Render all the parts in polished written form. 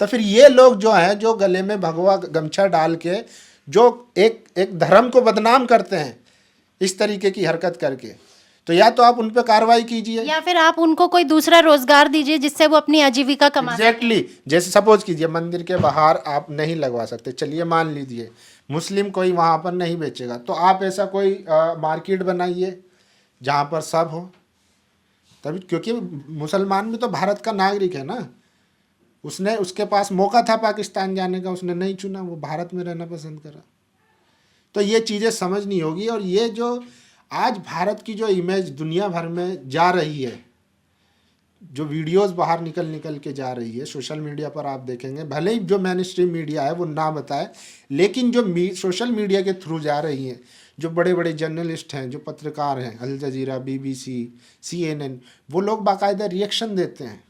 तो फिर ये लोग जो हैं, जो गले में भगवा गमछा डाल के जो एक धर्म को बदनाम करते हैं इस तरीके की हरकत करके, तो या तो आप उन पर कार्रवाई कीजिए, या फिर आप उनको कोई दूसरा रोजगार दीजिए जिससे वो अपनी आजीविका कमा सकें। एग्जैक्टली जैसे सपोज कीजिए मंदिर के बाहर आप नहीं लगवा सकते, चलिए मान लीजिए मुस्लिम कोई वहाँ पर नहीं बेचेगा, तो आप ऐसा कोई मार्केट बनाइए जहाँ पर सब हो। तभी, क्योंकि मुसलमान भी तो भारत का नागरिक है ना, उसने, उसके पास मौका था पाकिस्तान जाने का, उसने नहीं चुना, वो भारत में रहना पसंद करा। तो ये चीज़ें समझनी होगी। और ये जो आज भारत की जो इमेज दुनिया भर में जा रही है, जो वीडियोस बाहर निकल के जा रही है सोशल मीडिया पर, आप देखेंगे भले ही जो मेन स्ट्रीम मीडिया है वो ना बताए, लेकिन जो सोशल मीडिया के थ्रू जा रही हैं, जो बड़े बड़े जर्नलिस्ट हैं, जो पत्रकार हैं, अल जजीरा, BBC, CNN, वो लोग बाकायदा रिएक्शन देते हैं।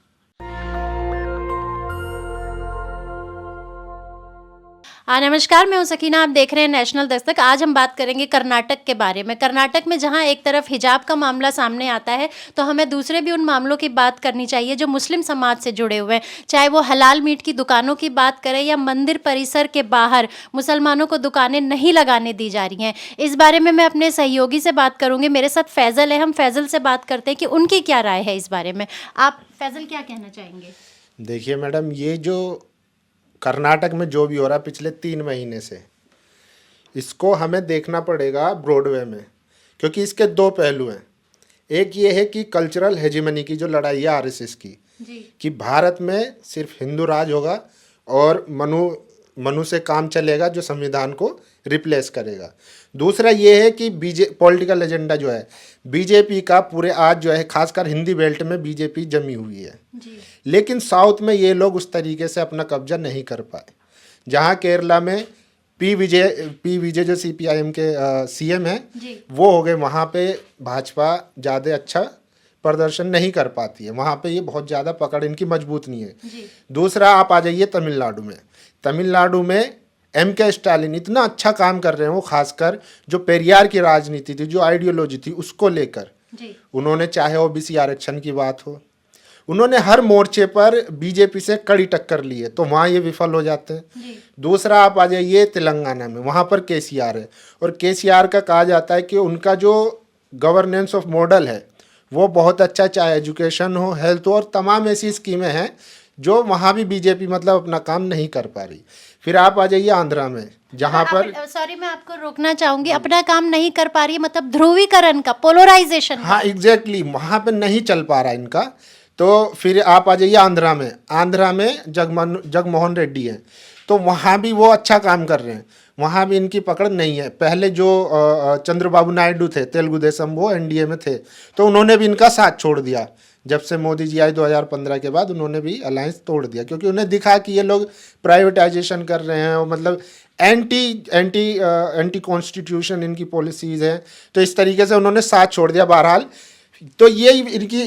नमस्कार, मैं हूं सकीना, आप देख रहे हैं नेशनल दस्तक। आज हम बात करेंगे कर्नाटक के बारे में। कर्नाटक में जहां एक तरफ हिजाब का मामला सामने आता है, तो हमें दूसरे भी उन मामलों की बात करनी चाहिए जो मुस्लिम समाज से जुड़े हुए हैं। चाहे वो हलाल मीट की दुकानों की बात करें या मंदिर परिसर के बाहर मुसलमानों को दुकानें नहीं लगाने दी जा रही हैं। इस बारे में मैं अपने सहयोगी से बात करूँगी। मेरे साथ फैज़ल है, हम फैज़ल से बात करते हैं कि उनकी क्या राय है इस बारे में। आप फैज़ल क्या कहना चाहेंगे? देखिए मैडम, ये जो कर्नाटक में जो भी हो रहा है पिछले 3 महीने से, इसको हमें देखना पड़ेगा ब्रॉडवे में, क्योंकि इसके 2 पहलू हैं। एक ये है कि कल्चरल हेजिमनी की जो लड़ाई है RSS की, कि भारत में सिर्फ हिंदू राज होगा और मनु से काम चलेगा, जो संविधान को रिप्लेस करेगा। दूसरा ये है कि पॉलिटिकल एजेंडा जो है बीजेपी का, पूरे आज जो है खासकर हिंदी बेल्ट में बीजेपी जमी हुई है, लेकिन साउथ में ये लोग उस तरीके से अपना कब्जा नहीं कर पाए। जहाँ केरला में पी विजय जो CPIM के CM हैं, वो हो गए, वहाँ पे भाजपा ज़्यादा अच्छा प्रदर्शन नहीं कर पाती है, वहाँ पे ये बहुत ज़्यादा पकड़ इनकी मजबूत नहीं है। दूसरा आप आ जाइए तमिलनाडु में। तमिलनाडु में MK स्टालिन इतना अच्छा काम कर रहे हैं, वो खासकर जो पेरियार की राजनीति थी, जो आइडियोलॉजी थी, उसको लेकर उन्होंने, चाहे OBC आरक्षण की बात हो, उन्होंने हर मोर्चे पर बीजेपी से कड़ी टक्कर ली है, तो वहाँ ये विफल हो जाते हैं। दूसरा आप आ जाइए तेलंगाना में, वहाँ पर KCR है, और KCR का कहा जाता है कि उनका जो गवर्नेंस ऑफ मॉडल है वो बहुत अच्छा, चाहे एजुकेशन हो, हेल्थ हो, और तमाम ऐसी स्कीमें हैं जो वहाँ भी बीजेपी मतलब अपना काम नहीं कर पा रही। फिर आप आ जाइए आंध्रा में, जहाँ पर, सॉरी मैं आपको रोकना चाहूंगी, अपना काम नहीं कर पा रही है मतलब ध्रुवीकरण का, पोलराइजेशन। हाँ एग्जैक्टली, वहाँ पे नहीं चल पा रहा इनका। तो फिर आप आ जाइए आंध्रा में। आंध्रा में जगमोहन रेड्डी हैं, तो वहाँ भी वो अच्छा काम कर रहे हैं, वहाँ भी इनकी पकड़ नहीं है। पहले जो चंद्रबाबू नायडू थे, तेलुगु देशम, वो NDA में थे, तो उन्होंने भी इनका साथ छोड़ दिया। जब से मोदी जी आए 2015 के बाद, उन्होंने भी अलायंस तोड़ दिया, क्योंकि उन्हें दिखा कि ये लोग प्राइवेटाइजेशन कर रहे हैं, और मतलब एंटी कॉन्स्टिट्यूशन इनकी पॉलिसीज़ हैं, तो इस तरीके से उन्होंने साथ छोड़ दिया। बहरहाल, तो ये इनकी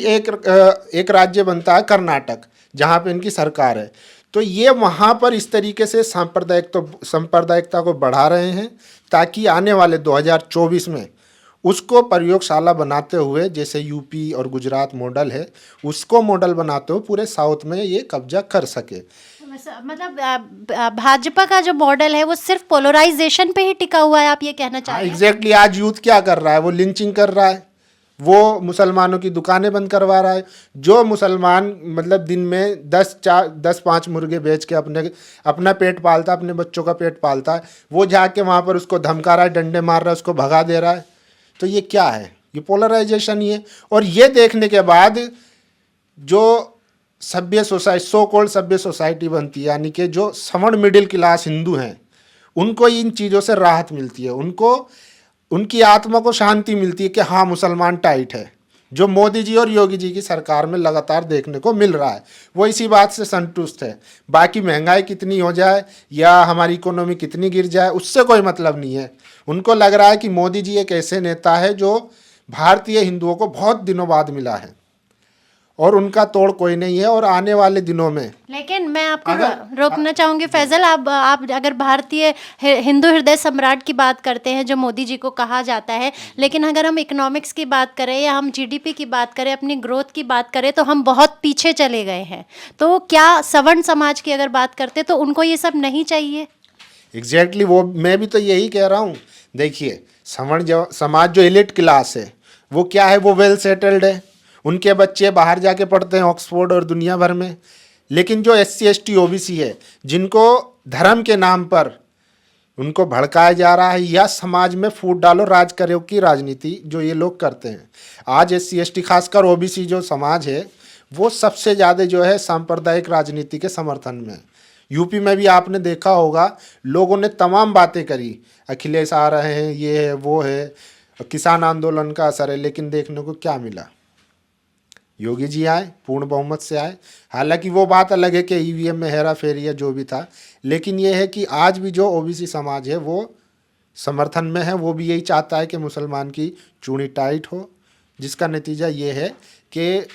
एक राज्य बनता है कर्नाटक, जहाँ पे इनकी सरकार है। तो ये वहाँ पर इस तरीके से सांप्रदायिकता को बढ़ा रहे हैं, ताकि आने वाले 2024 में उसको प्रयोगशाला बनाते हुए, जैसे UP और गुजरात मॉडल है, उसको मॉडल बनाते हुए पूरे साउथ में ये कब्जा कर सके। मतलब भाजपा का जो मॉडल है वो सिर्फ पोलराइजेशन पे ही टिका हुआ है, आप ये कहना चाह रहे हैं? एग्जैक्टली, आज यूथ क्या कर रहा है, वो लिंचिंग कर रहा है, वो मुसलमानों की दुकानें बंद करवा रहा है। जो मुसलमान मतलब दिन में 10-5 मुर्गे बेच के अपना पेट पालता है, अपने बच्चों का पेट पालता है, वो जाके वहाँ पर उसको धमका रहा है, डंडे मार रहा है, उसको भगा दे रहा है। तो ये क्या है? ये पोलराइजेशन ही है। और ये देखने के बाद जो सभ्य सोसाइटी, सो कॉल्ड सभ्य सोसाइटी बनती है, यानी कि जो सवर्ण मिडिल क्लास हिंदू हैं, उनको इन चीज़ों से राहत मिलती है, उनको उनकी आत्मा को शांति मिलती है कि हाँ मुसलमान टाइट है, जो मोदी जी और योगी जी की सरकार में लगातार देखने को मिल रहा है। वो इसी बात से संतुष्ट है। बाकी महंगाई कितनी हो जाए या हमारी इकोनॉमी कितनी गिर जाए, उससे कोई मतलब नहीं है। उनको लग रहा है कि मोदी जी एक ऐसे नेता है जो भारतीय हिंदुओं को बहुत दिनों बाद मिला है, और उनका तोड़ कोई नहीं है। और आने वाले दिनों में लेकिन मैं आपको रोकना चाहूंगी फैजल, आप अगर भारतीय हिंदू हृदय सम्राट की बात करते हैं जो मोदी जी को कहा जाता है, लेकिन अगर हम इकोनॉमिक्स की बात करें या हम जीडीपी की बात करें, अपनी ग्रोथ की बात करें, तो हम बहुत पीछे चले गए हैं। तो क्या सवर्ण समाज की अगर बात करते तो उनको ये सब नहीं चाहिए? एग्जैक्टली वो मैं भी तो यही कह रहा हूँ। देखिए, समाज जो एलिट क्लास है वो क्या है, वो वेल सेटल्ड है, उनके बच्चे बाहर जाके पढ़ते हैं ऑक्सफोर्ड और दुनिया भर में। लेकिन जो SC ST OBC है, जिनको धर्म के नाम पर उनको भड़काया जा रहा है या समाज में फूट डालो राज करो की राजनीति जो ये लोग करते हैं। आज SC ST खासकर OBC जो समाज है वो सबसे ज़्यादा जो है सांप्रदायिक राजनीति के समर्थन में। यूपी में भी आपने देखा होगा, लोगों ने तमाम बातें करी, अखिलेश आ रहे हैं, ये है वो है, किसान आंदोलन का असर है, लेकिन देखने को क्या मिला? योगी जी आए, पूर्ण बहुमत से आए। हालांकि वो बात अलग है कि EVM में हेरा फेरी या जो भी था, लेकिन ये है कि आज भी जो OBC समाज है वो समर्थन में है। वो भी यही चाहता है कि मुसलमान की चूड़ी टाइट हो, जिसका नतीजा ये है कि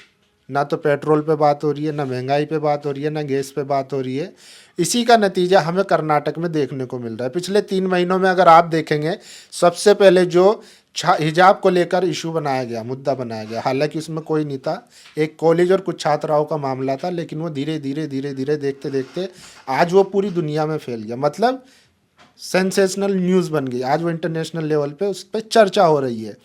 ना तो पेट्रोल पे बात हो रही है, ना महंगाई पे बात हो रही है, ना गैस पे बात हो रही है। इसी का नतीजा हमें कर्नाटक में देखने को मिल रहा है। पिछले 3 महीनों में अगर आप देखेंगे, सबसे पहले जो हिजाब को लेकर इशू बनाया गया, मुद्दा बनाया गया, हालांकि उसमें कोई नहीं था, एक कॉलेज और कुछ छात्राओं का मामला था, लेकिन वो धीरे धीरे धीरे धीरे देखते देखते आज वो पूरी दुनिया में फैल गया। मतलब सेंसेशनल न्यूज़ बन गई। आज वो इंटरनेशनल लेवल पे उस पर चर्चा हो रही है।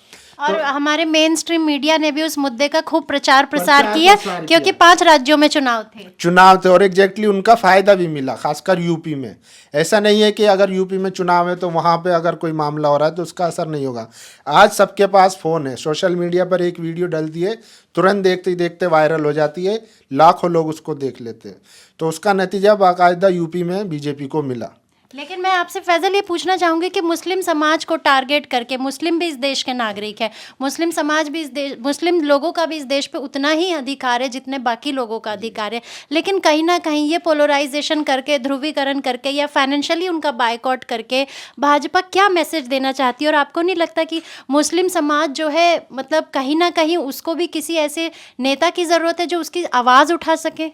और हमारे मेन स्ट्रीम मीडिया ने भी उस मुद्दे का खूब प्रचार प्रसार किया, क्योंकि 5 राज्यों में चुनाव थे और एग्जैक्टली उनका फायदा भी मिला, खासकर यूपी में। ऐसा नहीं है कि अगर यूपी में चुनाव है तो वहाँ पे अगर कोई मामला हो रहा है तो उसका असर नहीं होगा। आज सबके पास फ़ोन है, सोशल मीडिया पर एक वीडियो डलती है, तुरंत देखते ही देखते वायरल हो जाती है, लाखों लोग उसको देख लेते हैं। तो उसका नतीजा बाकायदा यूपी में बीजेपी को मिला। लेकिन मैं आपसे फैजल ये पूछना चाहूँगी कि मुस्लिम समाज को टारगेट करके, मुस्लिम भी इस देश के नागरिक है, मुस्लिम समाज भी इस देश, मुस्लिम लोगों का भी इस देश पे उतना ही अधिकार है जितने बाकी लोगों का अधिकार है, लेकिन कहीं ना कहीं ये पोलराइजेशन करके, ध्रुवीकरण करके या फाइनेंशियली उनका बायकॉट करके भाजपा क्या मैसेज देना चाहती है? और आपको नहीं लगता कि मुस्लिम समाज जो है, मतलब कहीं ना कहीं उसको भी किसी ऐसे नेता की ज़रूरत है जो उसकी आवाज़ उठा सके?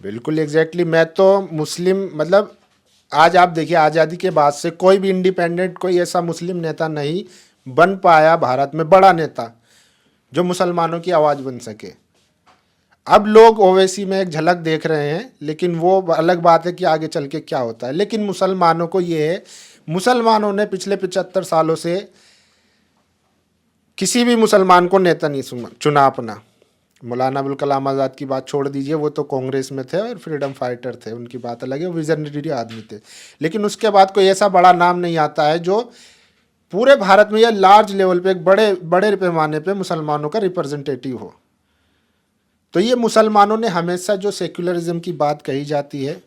बिल्कुल एग्जैक्टली। मैं तो मुस्लिम, मतलब आज आप देखिए, आज़ादी के बाद से कोई भी इंडिपेंडेंट कोई ऐसा मुस्लिम नेता नहीं बन पाया भारत में, बड़ा नेता जो मुसलमानों की आवाज़ बन सके। अब लोग ओवैसी में एक झलक देख रहे हैं, लेकिन वो अलग बात है कि आगे चल के क्या होता है। लेकिन मुसलमानों को ये है, मुसलमानों ने पिछले 75 सालों से किसी भी मुसलमान को नेता नहीं चुना अपना। मौलाना अबुल कलाम आज़ाद की बात छोड़ दीजिए, वो तो कांग्रेस में थे और फ्रीडम फाइटर थे, उनकी बात अलग है, वो विजनरी आदमी थे। लेकिन उसके बाद कोई ऐसा बड़ा नाम नहीं आता है जो पूरे भारत में या लार्ज लेवल पे, एक बड़े बड़े पैमाने पे मुसलमानों का रिप्रेजेंटेटिव हो। तो ये मुसलमानों ने हमेशा जो सेक्युलरिज्म की बात कही जाती है,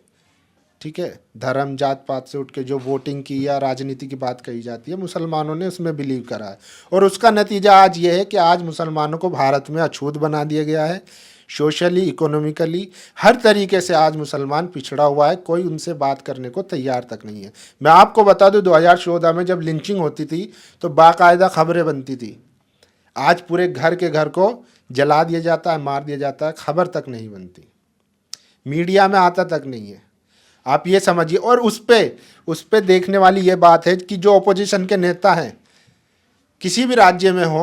ठीक है, धर्म जात पात से उठ के जो वोटिंग की या राजनीति की बात कही जाती है, मुसलमानों ने उसमें बिलीव करा है। और उसका नतीजा आज ये है कि आज मुसलमानों को भारत में अछूत बना दिया गया है। सोशली, इकोनॉमिकली, हर तरीके से आज मुसलमान पिछड़ा हुआ है। कोई उनसे बात करने को तैयार तक नहीं है। मैं आपको बता दूं, 2014 में जब लिंचिंग होती थी तो बाकायदा खबरें बनती थी। आज पूरे घर के घर को जला दिया जाता है, मार दिया जाता है, खबर तक नहीं बनती, मीडिया में आता तक नहीं है। आप ये समझिए। और उस पे देखने वाली ये बात है कि जो अपोजिशन के नेता हैं किसी भी राज्य में हो,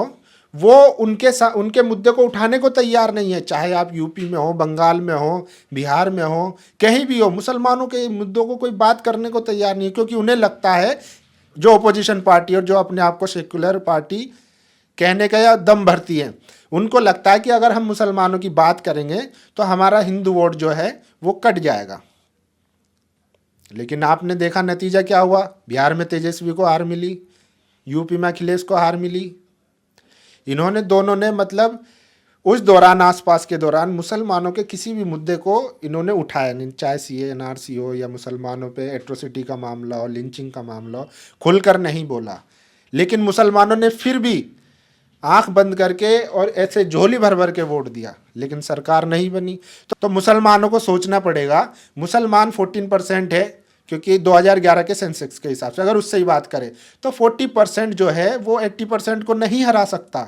वो उनके मुद्दे को उठाने को तैयार नहीं है। चाहे आप यूपी में हो, बंगाल में हो, बिहार में हो, कहीं भी हो, मुसलमानों के मुद्दों को कोई बात करने को तैयार नहीं है। क्योंकि उन्हें लगता है, जो अपोजिशन पार्टी और जो अपने आप को सेक्युलर पार्टी कहने का या दम भरती है, उनको लगता है कि अगर हम मुसलमानों की बात करेंगे तो हमारा हिंदू वोट जो है वो कट जाएगा। लेकिन आपने देखा नतीजा क्या हुआ। बिहार में तेजस्वी को हार मिली, यूपी में अखिलेश को हार मिली। इन्होंने दोनों ने, मतलब उस दौरान, आसपास के दौरान, मुसलमानों के किसी भी मुद्दे को इन्होंने उठाया नहीं। चाहे CA NRC हो या मुसलमानों पे एट्रोसिटी का मामला हो, लिंचिंग का मामला हो, खुलकर नहीं बोला। लेकिन मुसलमानों ने फिर भी आंख बंद करके और ऐसे झोली भर भर के वोट दिया, लेकिन सरकार नहीं बनी। तो मुसलमानों को सोचना पड़ेगा। मुसलमान 14% है, क्योंकि 2011 के सेंसेक्स के हिसाब से अगर उससे ही बात करें तो 40% जो है वो 80% को नहीं हरा सकता।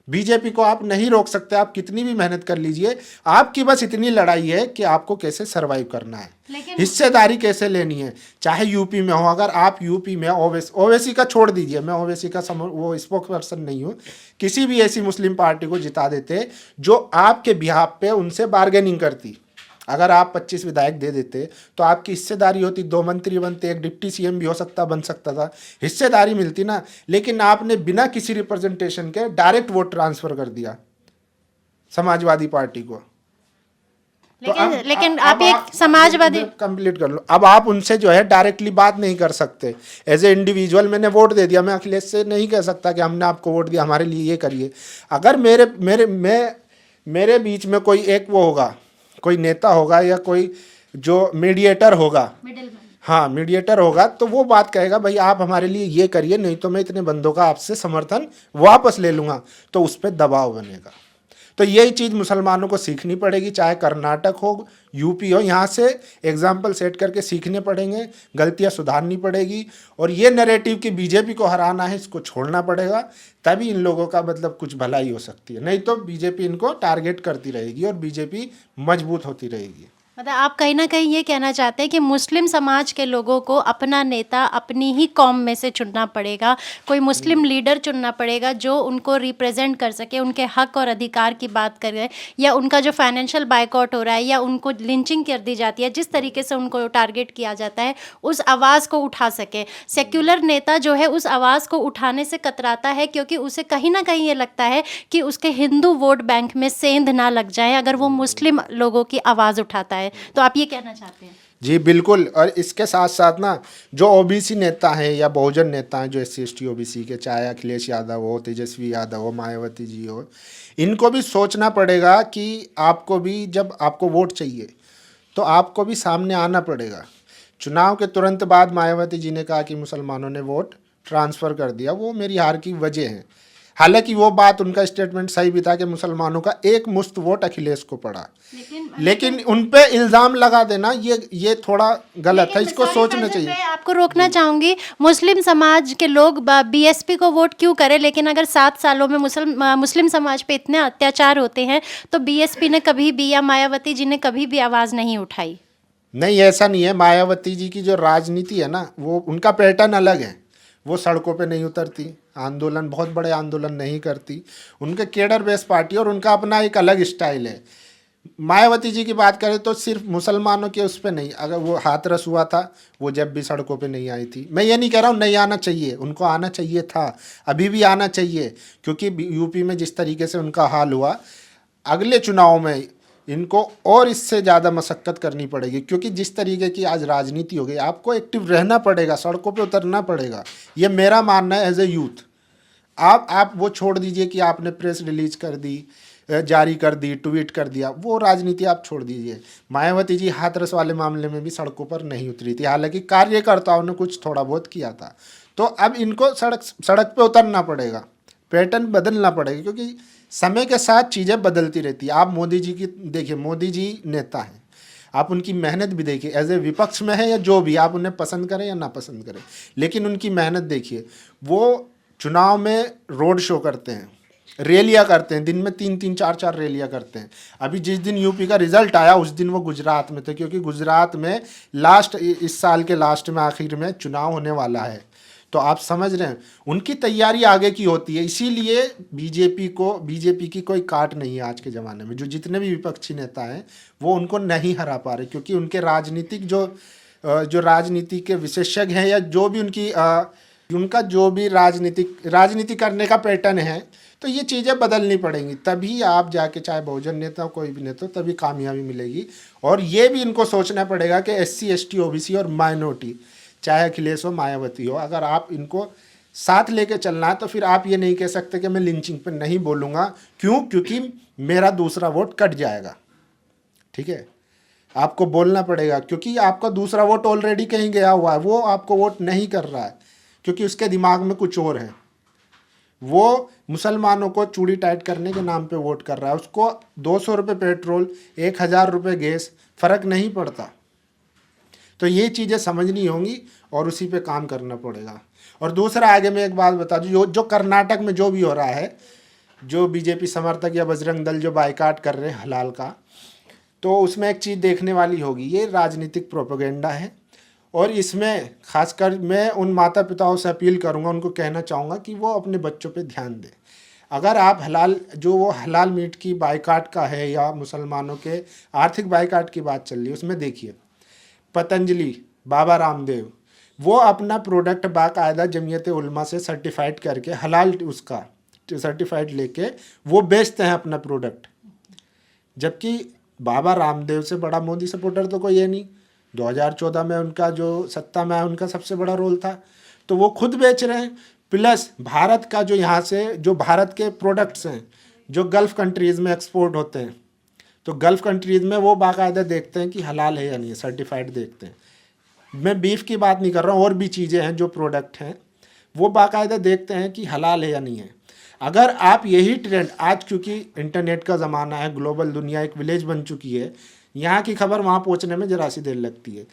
बीजेपी को आप नहीं रोक सकते, आप कितनी भी मेहनत कर लीजिए, आपकी बस इतनी लड़ाई है कि आपको कैसे सरवाइव करना है, हिस्सेदारी कैसे लेनी है। चाहे यूपी में हो, अगर आप यूपी में ओवैसी का छोड़ दीजिए, मैं ओवैसी का वो स्पोक्स पर्सन नहीं हूँ, किसी भी ऐसी मुस्लिम पार्टी को जिता देते जो आपके बिहाफ पे उनसे बार्गेनिंग करती। अगर आप 25 विधायक दे देते तो आपकी हिस्सेदारी होती, 2 मंत्री बनते, एक डिप्टी सीएम भी बन सकता था, हिस्सेदारी मिलती ना। लेकिन आपने बिना किसी रिप्रेजेंटेशन के डायरेक्ट वोट ट्रांसफर कर दिया समाजवादी पार्टी को। लेकिन आप एक समाजवादी कंप्लीट कर लो। अब आप उनसे जो है डायरेक्टली बात नहीं कर सकते, एज ए इंडिविजुअल मैंने वोट दे दिया, मैं अखिलेश से नहीं कह सकता कि हमने आपको वोट दिया, हमारे लिए ये करिए। अगर मेरे बीच में कोई एक वो होगा, कोई नेता होगा या कोई जो मीडिएटर होगा, हाँ मीडिएटर होगा, तो वो बात कहेगा भाई आप हमारे लिए ये करिए, नहीं तो मैं इतने बंदों का आपसे समर्थन वापस ले लूँगा, तो उस पर दबाव बनेगा। तो यही चीज़ मुसलमानों को सीखनी पड़ेगी, चाहे कर्नाटक हो, यूपी हो, यहाँ से एग्जाम्पल सेट करके सीखने पड़ेंगे, गलतियाँ सुधारनी पड़ेगी। और ये नैरेटिव कि बीजेपी को हराना है, इसको छोड़ना पड़ेगा, तभी इन लोगों का मतलब कुछ भलाई हो सकती है। नहीं तो बीजेपी इनको टारगेट करती रहेगी और बीजेपी मजबूत होती रहेगी। मतलब आप कहीं ना कहीं ये कहना चाहते हैं कि मुस्लिम समाज के लोगों को अपना नेता अपनी ही कौम में से चुनना पड़ेगा, कोई मुस्लिम लीडर चुनना पड़ेगा जो उनको रिप्रेजेंट कर सके, उनके हक और अधिकार की बात करे, या उनका जो फाइनेंशियल बायकॉट हो रहा है या उनको लिंचिंग कर दी जाती है, जिस तरीके से उनको टारगेट किया जाता है, उस आवाज़ को उठा सके। सेक्युलर नेता जो है उस आवाज़ को उठाने से कतराता है, क्योंकि उसे कहीं ना कहीं ये लगता है कि उसके हिंदू वोट बैंक में सेंध ना लग जाए अगर वो मुस्लिम लोगों की आवाज़ उठाता है। तो आप ये कहना चाहते हैं? जी बिल्कुल। और इसके साथ साथ ना जो ओबीसी नेता हैं या बहुजन नेता हैं, जो SC ST ओबीसी के, चाहे अखिलेश यादव हो, तेजस्वी यादव हो, मायावती जी हो, इनको भी सोचना पड़ेगा कि आपको भी जब आपको वोट चाहिए तो आपको भी सामने आना पड़ेगा। चुनाव के तुरंत बाद मायावती जी ने कहा कि मुसलमानों ने वोट ट्रांसफ़र कर दिया, वो मेरी हार की वजह है। हालांकि वो बात, उनका स्टेटमेंट सही भी था कि मुसलमानों का एक मुश्त वोट अखिलेश को पड़ा, लेकिन उन पे इल्ज़ाम लगा देना ये थोड़ा गलत है, इसको सोचना चाहिए। मैं आपको रोकना चाहूँगी, मुस्लिम समाज के लोग BSP को वोट क्यों करें, लेकिन अगर 7 सालों में मुस्लिम समाज पे इतने अत्याचार होते हैं तो BSP ने कभी भी या मायावती जी ने कभी भी आवाज़ नहीं उठाई। नहीं, ऐसा नहीं है। मायावती जी की जो राजनीति है ना, वो उनका पैटर्न अलग है। वो सड़कों पे नहीं उतरती, आंदोलन, बहुत बड़े आंदोलन नहीं करती, उनके केडर बेस पार्टी और उनका अपना एक अलग स्टाइल है। मायावती जी की बात करें तो सिर्फ मुसलमानों के उस पर नहीं, अगर वो हाथरस हुआ था, वो जब भी सड़कों पे नहीं आई थी। मैं ये नहीं कह रहा हूँ नहीं आना चाहिए, उनको आना चाहिए था, अभी भी आना चाहिए, क्योंकि यूपी में जिस तरीके से उनका हाल हुआ, अगले चुनाव में इनको और इससे ज़्यादा मशक्क़त करनी पड़ेगी, क्योंकि जिस तरीके की आज राजनीति हो गई, आपको एक्टिव रहना पड़ेगा, सड़कों पे उतरना पड़ेगा। ये मेरा मानना है एज ए यूथ। आप वो छोड़ दीजिए कि आपने प्रेस रिलीज कर दी, जारी कर दी, ट्वीट कर दिया, वो राजनीति आप छोड़ दीजिए। मायावती जी हाथरस वाले मामले में भी सड़कों पर नहीं उतरी थी, हालांकि कार्यकर्ताओं ने कुछ थोड़ा बहुत किया था। तो अब इनको सड़क पे उतरना पड़ेगा, पैटर्न बदलना पड़ेगा, क्योंकि समय के साथ चीज़ें बदलती रहती है। आप मोदी जी की देखिए, मोदी जी नेता हैं, आप उनकी मेहनत भी देखिए, एज ए विपक्ष में है या जो भी, आप उन्हें पसंद करें या ना पसंद करें, लेकिन उनकी मेहनत देखिए। वो चुनाव में रोड शो करते हैं, रैलियाँ करते हैं, दिन में 3-3, 4-4 रैलियाँ करते हैं। अभी जिस दिन यूपी का रिजल्ट आया उस दिन वो गुजरात में थे, क्योंकि गुजरात में इस साल के लास्ट में, आखिर में चुनाव होने वाला है। तो आप समझ रहे हैं उनकी तैयारी आगे की होती है। इसीलिए बीजेपी की कोई काट नहीं है आज के ज़माने में। जो जितने भी विपक्षी नेता हैं वो उनको नहीं हरा पा रहे, क्योंकि उनके राजनीतिक जो राजनीति के विशेषज्ञ हैं, या जो भी उनका जो भी राजनीति करने का पैटर्न है, तो ये चीज़ें बदलनी पड़ेंगी, तभी आप जाके, चाहे बहुजन नेता हो, कोई भी नेता हो, तभी कामयाबी मिलेगी। और ये भी इनको सोचना पड़ेगा कि SC ST OBC और माइनॉरिटी, चाहे अखिलेश हो, मायावती हो, अगर आप इनको साथ लेके चलना है तो फिर आप ये नहीं कह सकते कि मैं लिंचिंग पे नहीं बोलूँगा। क्यों? क्योंकि मेरा दूसरा वोट कट जाएगा। ठीक है, आपको बोलना पड़ेगा, क्योंकि आपका दूसरा वोट ऑलरेडी कहीं गया हुआ है, वो आपको वोट नहीं कर रहा है, क्योंकि उसके दिमाग में कुछ और है। वो मुसलमानों को चूड़ी टाइट करने के नाम पे वोट कर रहा है, उसको 200 रुपये पेट्रोल, 1000 रुपये गैस, फ़र्क नहीं पड़ता। तो ये चीज़ें समझनी होंगी और उसी पे काम करना पड़ेगा। और दूसरा, आगे मैं एक बात बता दूँ, जो कर्नाटक में जो भी हो रहा है, जो बीजेपी समर्थक या बजरंग दल जो बायकाट कर रहे हैं हलाल का, तो उसमें एक चीज़ देखने वाली होगी, ये राजनीतिक प्रोपेगेंडा है। और इसमें खासकर मैं उन माता पिताओं से अपील करूंगा, उनको कहना चाहूँगा कि वो अपने बच्चों पे ध्यान दें। अगर आप हलाल जो वो हलाल मीट की बायकाट का है या मुसलमानों के आर्थिक बायकाट की बात चल रही है, उसमें देखिए पतंजलि, बाबा रामदेव, वो अपना प्रोडक्ट बाकायदा जमीयत उलमा से सर्टिफाइड करके हलाल उसका सर्टिफाइड लेके वो बेचते हैं अपना प्रोडक्ट। जबकि बाबा रामदेव से बड़ा मोदी सपोर्टर तो कोई है नहीं। 2014 में उनका जो सत्ता में आया उनका सबसे बड़ा रोल था, तो वो खुद बेच रहे हैं। प्लस भारत का जो यहाँ से जो भारत के प्रोडक्ट्स हैं जो गल्फ़ कंट्रीज़ में एक्सपोर्ट होते हैं, तो गल्फ़ कंट्रीज़ में वो बाकायदा देखते हैं कि हलाल है या नहीं है, सर्टिफाइड देखते हैं। मैं बीफ की बात नहीं कर रहा हूँ, और भी चीज़ें हैं जो प्रोडक्ट हैं वो बाकायदा देखते हैं कि हलाल है या नहीं है। अगर आप यही ट्रेंड आज, क्योंकि इंटरनेट का ज़माना है, ग्लोबल दुनिया एक विलेज बन चुकी है, यहाँ की खबर वहाँ पहुँचने में ज़रा सी देर लगती है।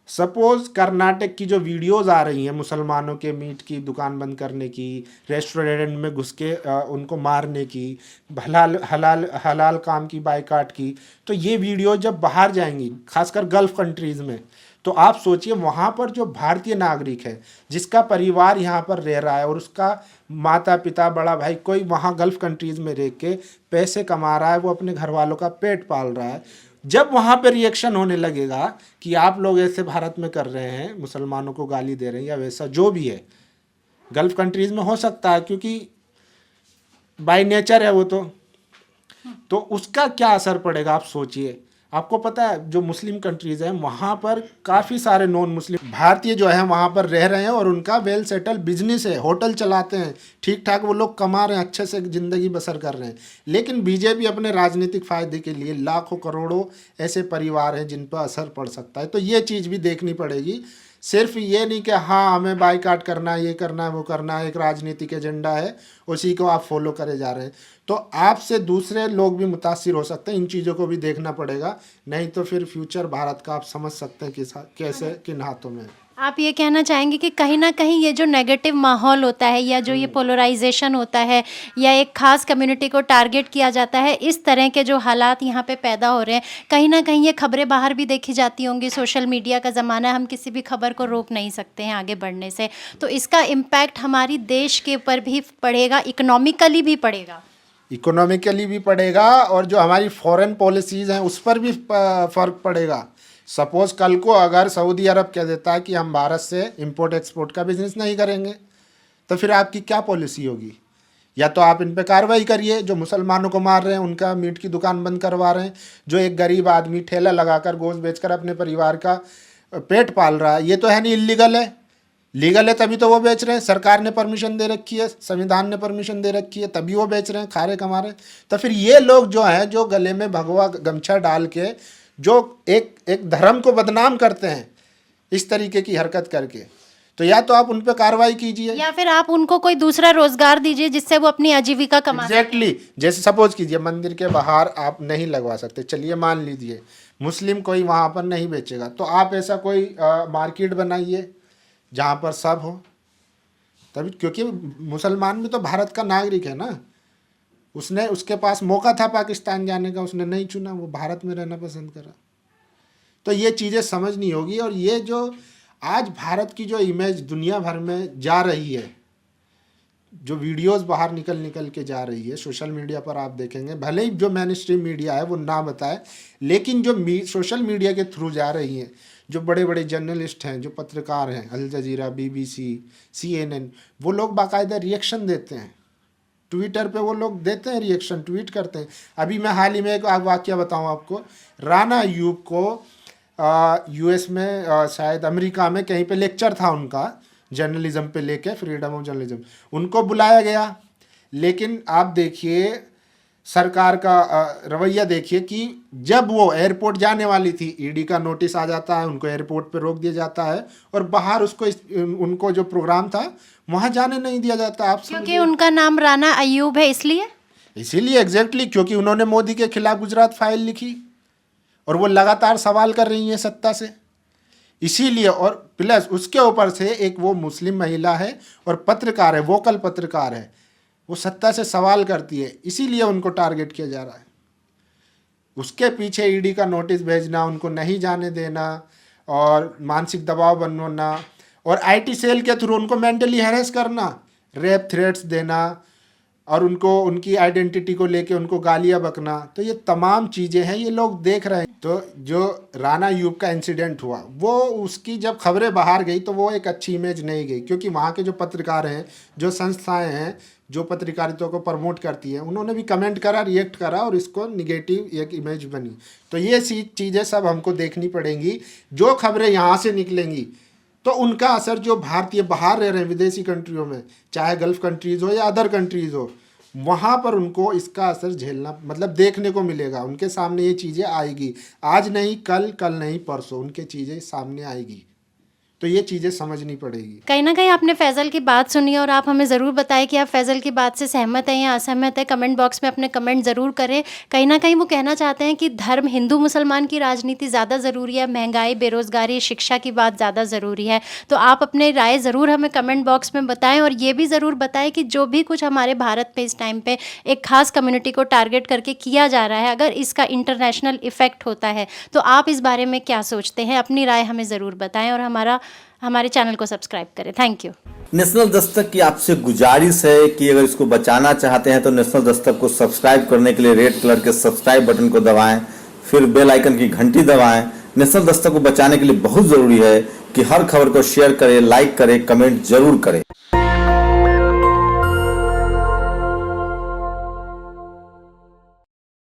सपोज़ कर्नाटक की जो वीडियोज़ आ रही हैं मुसलमानों के मीट की दुकान बंद करने की, रेस्टोरेंट में घुस के उनको मारने की, हलाल काम की बायकाट की, तो ये वीडियो जब बाहर जाएंगी खासकर गल्फ़ कंट्रीज़ में, तो आप सोचिए वहाँ पर जो भारतीय नागरिक है जिसका परिवार यहाँ पर रह रहा है और उसका माता पिता बड़ा भाई कोई वहाँ गल्फ़ कंट्रीज़ में रह के पैसे कमा रहा है, वो अपने घर वालों का पेट पाल रहा है, जब वहाँ पर रिएक्शन होने लगेगा कि आप लोग ऐसे भारत में कर रहे हैं, मुसलमानों को गाली दे रहे हैं या वैसा जो भी है, गल्फ़ कंट्रीज़ में हो सकता है क्योंकि बाय नेचर है वो, तो उसका क्या असर पड़ेगा आप सोचिए। आपको पता है जो मुस्लिम कंट्रीज़ हैं वहाँ पर काफ़ी सारे नॉन मुस्लिम भारतीय जो है वहाँ पर रह रहे हैं और उनका वेल सेटल बिजनेस है, होटल चलाते हैं, ठीक ठाक वो लोग कमा रहे हैं, अच्छे से ज़िंदगी बसर कर रहे हैं। लेकिन बीजेपी अपने राजनीतिक फ़ायदे के लिए लाखों करोड़ों ऐसे परिवार हैं जिन पर असर पड़ सकता है। तो ये चीज़ भी देखनी पड़ेगी, सिर्फ ये नहीं कि हाँ हमें बायकाट करना है, ये करना है, वो करना है, एक राजनीतिक एजेंडा है उसी को आप फॉलो करे जा रहे हैं, तो आपसे दूसरे लोग भी मुतासिर हो सकते हैं। इन चीज़ों को भी देखना पड़ेगा, नहीं तो फिर फ्यूचर भारत का आप समझ सकते हैं कैसे किन हाथों में है। आप ये कहना चाहेंगे कि कहीं ना कहीं ये जो नेगेटिव माहौल होता है या जो ये पोलराइजेशन होता है या एक खास कम्युनिटी को टारगेट किया जाता है, इस तरह के जो हालात यहाँ पे पैदा हो रहे हैं, कहीं ना कहीं ये खबरें बाहर भी देखी जाती होंगी। सोशल मीडिया का ज़माना है, हम किसी भी खबर को रोक नहीं सकते हैं आगे बढ़ने से, तो इसका इम्पैक्ट हमारी देश के ऊपर भी पड़ेगा, इकोनॉमिकली भी पड़ेगा। इकोनॉमिकली भी पड़ेगा और जो हमारी फॉरेन पॉलिसीज़ हैं उस पर भी फ़र्क पड़ेगा। सपोज़ कल को अगर सऊदी अरब कह देता है कि हम भारत से इंपोर्ट एक्सपोर्ट का बिज़नेस नहीं करेंगे, तो फिर आपकी क्या पॉलिसी होगी? या तो आप इन पे कार्रवाई करिए, जो मुसलमानों को मार रहे हैं उनका मीट की दुकान बंद करवा रहे हैं, जो एक गरीब आदमी ठेला लगाकर गोश्त बेचकर अपने परिवार का पेट पाल रहा है, ये तो है नहीं, इल्लीगल है। लीगल है तभी तो वो बेच रहे हैं, सरकार ने परमिशन दे रखी है, संविधान ने परमिशन दे रखी है, तभी वो बेच रहे हैं, खा रहे कमा रहे हैं। तो फिर ये लोग जो हैं जो गले में भगवा गमछा डाल के जो एक धर्म को बदनाम करते हैं इस तरीके की हरकत करके, तो या तो आप उन पर कार्रवाई कीजिए या फिर आप उनको कोई दूसरा रोजगार दीजिए जिससे वो अपनी आजीविका कमा सकें। एग्जैक्टली जैसे सपोज कीजिए मंदिर के बाहर आप नहीं लगवा सकते, चलिए मान लीजिए मुस्लिम कोई वहाँ पर नहीं बेचेगा, तो आप ऐसा कोई मार्केट बनाइए जहाँ पर सब हो, तभी, क्योंकि मुसलमान भी तो भारत का नागरिक है ना, उसके पास मौका था पाकिस्तान जाने का, उसने नहीं चुना, वो भारत में रहना पसंद करा। तो ये चीज़ें समझनी होगी। और ये जो आज भारत की जो इमेज दुनिया भर में जा रही है, जो वीडियोस बाहर निकल के जा रही है सोशल मीडिया पर, आप देखेंगे भले ही जो मेन स्ट्रीम मीडिया है वो ना बताए, लेकिन जो सोशल मीडिया के थ्रू जा रही हैं, जो बड़े बड़े जर्नलिस्ट हैं, जो पत्रकार हैं, अल जजीरा, BBC, CNN, वो लोग बाकायदा रिएक्शन देते हैं ट्विटर पे, वो लोग देते हैं रिएक्शन, ट्वीट करते हैं। अभी मैं हाल ही में एक वाक़या बताऊं आपको, राना अयूब को US में शायद अमेरिका में कहीं पे लेक्चर था उनका जर्नलिज्म पे लेके, फ्रीडम ऑफ जर्नलिज्म, उनको बुलाया गया, लेकिन आप देखिए सरकार का रवैया देखिए कि जब वो एयरपोर्ट जाने वाली थी, ED का नोटिस आ जाता है, उनको एयरपोर्ट पे रोक दिया जाता है और बाहर उनको जो प्रोग्राम था वहाँ जाने नहीं दिया जाता। आप क्योंकि उनका नाम राना अयूब है, इसीलिए एग्जैक्टली क्योंकि उन्होंने मोदी के खिलाफ गुजरात फाइल लिखी और वो लगातार सवाल कर रही हैं सत्ता से, इसीलिए। और प्लस उसके ऊपर से एक वो मुस्लिम महिला है और पत्रकार है, वोकल पत्रकार है, वो सत्ता से सवाल करती है, इसीलिए उनको टारगेट किया जा रहा है। उसके पीछे ईडी का नोटिस भेजना, उनको नहीं जाने देना और मानसिक दबाव बनवाना और आईटी सेल के थ्रू उनको मेंटली हैरेस करना, रेप थ्रेट्स देना और उनको उनकी आइडेंटिटी को लेके उनको गालियां बकना, तो ये तमाम चीज़ें हैं, ये लोग देख रहे हैं। तो जो राणा यूब का इंसिडेंट हुआ, वो उसकी जब खबरें बाहर गई तो वो एक अच्छी इमेज नहीं गई, क्योंकि वहाँ के जो पत्रकार हैं, जो संस्थाएं हैं जो पत्रकारिता को प्रमोट करती है, उन्होंने भी कमेंट करा, रिएक्ट करा और इसको निगेटिव एक इमेज बनी। तो ये चीज़ें सब हमको देखनी पड़ेंगी। जो खबरें यहाँ से निकलेंगी तो उनका असर जो भारतीय बाहर रह रहे हैं विदेशी कंट्रियों में, चाहे गल्फ कंट्रीज़ हो या अदर कंट्रीज़ हो, वहाँ पर उनको इसका असर झेलना मतलब देखने को मिलेगा। उनके सामने ये चीज़ें आएगी, आज नहीं कल, कल नहीं परसों उनके चीज़ें सामने आएगी। तो ये चीज़ें समझनी पड़ेगी। कहीं ना कहीं आपने फैज़ल की बात सुनी और आप हमें ज़रूर बताएं कि आप फैज़ल की बात से सहमत हैं या असहमत हैं। कमेंट बॉक्स में अपने कमेंट ज़रूर करें। कहीं ना कहीं वो कहना चाहते हैं कि धर्म, हिंदू मुसलमान की राजनीति ज़्यादा ज़रूरी है, महंगाई, बेरोज़गारी, शिक्षा की बात ज़्यादा ज़रूरी है। तो आप अपने राय ज़रूर हमें कमेंट बॉक्स में बताएं और ये भी ज़रूर बताएं कि जो भी कुछ हमारे भारत में इस टाइम पे एक ख़ास कम्युनिटी को टारगेट करके किया जा रहा है, अगर इसका इंटरनेशनल इफ़ेक्ट होता है तो आप इस बारे में क्या सोचते हैं? अपनी राय हमें ज़रूर बताएं और हमारे चैनल को सब्सक्राइब करें। Thank you. नेशनल दस्तक की आपसे गुजारिश है कि अगर इसको बचाना चाहते हैं तो नेशनल दस्तक को सब्सक्राइब करने के लिए रेड कलर के सब्सक्राइब बटन को दबाएं, फिर बेल आइकन की घंटी दबाएं। नेशनल दस्तक को बचाने के लिए बहुत ज़रूरी है कि हर खबर को शेयर करें, लाइक करें, कमेंट जरूर करें।